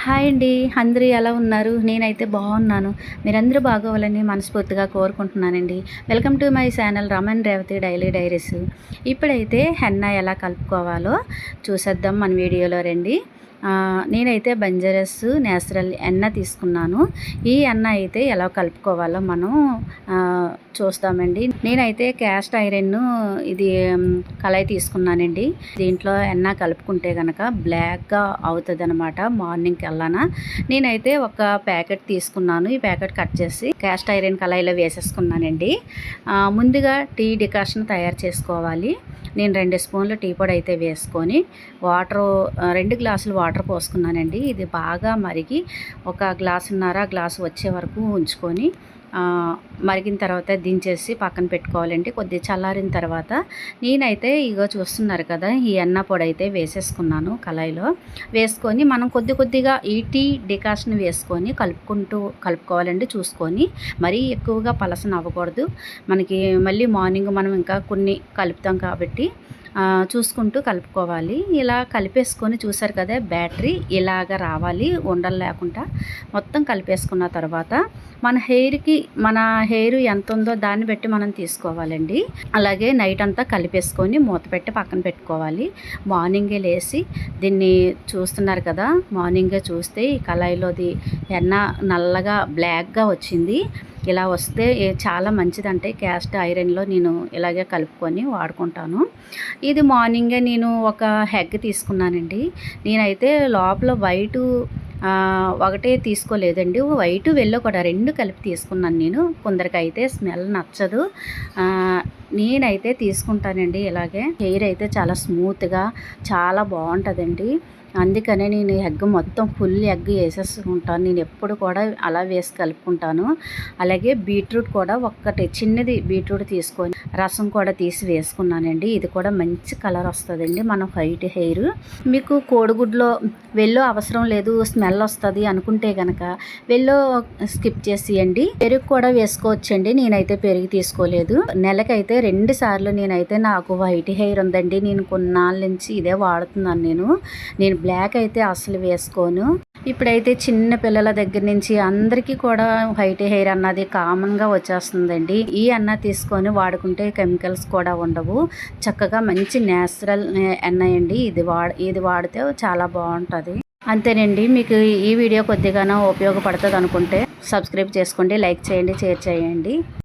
Hi అండి. అందరూ ఎలా ఉన్నారు? నేనైతే బాగున్నాను. మీరందరూ బాగోవాలని మనస్ఫూర్తిగా కోరుకుంటున్నానండి. Welcome to my channel Raman Revathi daily diaries. ఇప్పుడైతే హెన్నా ఎలా కలుపుకోవాలో చూసేద్దాం మన వీడియోలో రండి. నేనైతే బంజారాస్ నేచురల్ ఎన్న తీసుకున్నాను. ఈ ఎన్న అయితే ఎలా కలుపుకోవాలో మనం చూస్తామండి. నేనైతే క్యాస్ట్ ఐరన్ ఇది కళాయి తీసుకున్నానండి. దీంట్లో ఎన్న కలుపుకుంటే కనుక బ్లాక్గా అవుతుంది అనమాట. మార్నింగ్కి వెళ్ళానా నేనైతే ఒక ప్యాకెట్ తీసుకున్నాను. ఈ ప్యాకెట్ కట్ చేసి క్యాస్ట్ ఐరన్ కళాయిలో వేసేసుకున్నానండి. ముందుగా టీ డికాషన్ తయారు చేసుకోవాలి. నేను 2 స్పూన్లు టీ పొడి అయితే వేసుకొని వాటరు 2 గ్లాసులు వాటర్ పోసుకున్నానండి. ఇది బాగా మరిగి ఒక గ్లాసు వచ్చే వరకు ఉంచుకొని మరిగిన తర్వాత దించేసి పక్కన పెట్టుకోవాలండి. కొద్దిగా చల్లారిన తర్వాత నేనైతే ఇగో చూస్తున్నారు కదా, ఈ ఎన్న పొడి అయితే వేసేసుకున్నాను. కళాయిలో వేసుకొని మనం కొద్దిగా ఈ టీ డికాషన్ వేసుకొని కలుపుకోవాలండి. చూసుకొని మరీ ఎక్కువగా పలసన అవ్వకూడదు. మనకి మళ్ళీ మార్నింగ్ మనం ఇంకా కొన్ని కలుపుతాం కాబట్టి చూసుకుంటూ కలుపుకోవాలి. ఇలా కలిపేసుకొని చూసారు కదా, బ్యాటరీ ఇలాగ రావాలి ఉండలు లేకుండా. మొత్తం కలిపేసుకున్న తర్వాత మన హెయిర్ ఎంత ఉందో దాన్ని బట్టి మనం తీసుకోవాలండి. అలాగే నైట్ అంతా కలిపేసుకొని మూత పెట్టి పక్కన పెట్టుకోవాలి. మార్నింగే లేసి దీన్ని చూస్తున్నారు కదా, మార్నింగే చూస్తే ఈ కళాయిలోది ఎన్న నల్లగా బ్లాక్గా వచ్చింది. ఇలా వస్తే చాలా మంచిదంటే క్యాస్ట్ ఐరన్లో నేను ఇలాగే కలుపుకొని వాడుకుంటాను. ఇది మార్నింగే నేను ఒక ఎగ్ తీసుకున్నానండి. నేనైతే లోపల వైటు ఒకటే తీసుకోలేదండి, వైటు వెల్లో కూడా 2 కలిపి తీసుకున్నాను నేను. కొందరికైతే స్మెల్ నచ్చదు, నేనైతే తీసుకుంటానండి. ఇలాగే హెయిర్ అయితే చాలా స్మూత్గా చాలా బాగుంటుందండి. అందుకనే నేను ఎగ్ మొత్తం ఫుల్ ఎగ్ వేసేసుకుంటాను. నేను ఎప్పుడు కూడా అలా వేసి కలుపుకుంటాను. అలాగే బీట్రూట్ కూడా ఒక్కటి చిన్నది బీట్రూట్ తీసుకొని రసం కూడా తీసి వేసుకున్నానండి. ఇది కూడా మంచి కలర్ వస్తుందండి మన వైట్ హెయిర్. మీకు కోడిగుడ్లో వెల్లో అవసరం లేదు, స్మెల్ వస్తుంది అనుకుంటే కనుక వెల్లో స్కిప్ చేసేయండి. పెరుగు కూడా వేసుకోవచ్చండి. నేనైతే పెరుగు తీసుకోలేదు. నెలకైతే 2 సార్లు నేనైతే నాకు వైట్ హెయిర్ ఉందండి. నేను కొన్నాళ్ళ నుంచి ఇదే వాడుతున్నాను. నేను బ్లాక్ అయితే అసలు వేసుకోను. ఇప్పుడైతే చిన్న పిల్లల దగ్గర నుంచి అందరికీ కూడా వైట్ హెయిర్ అన్నది కామన్గా వచ్చేస్తుందండి. ఈ ఎన్న తీసుకొని వాడుకుంటే కెమికల్స్ కూడా ఉండవు. చక్కగా మంచి న్యాచురల్ ఎన్న అండి. ఇది వాడితే చాలా బాగుంటుంది. అంతేనండి. మీకు ఈ వీడియో కొద్దిగానో ఉపయోగపడుతుంది అనుకుంటే సబ్స్క్రైబ్ చేసుకోండి, లైక్ చేయండి, షేర్ చేయండి.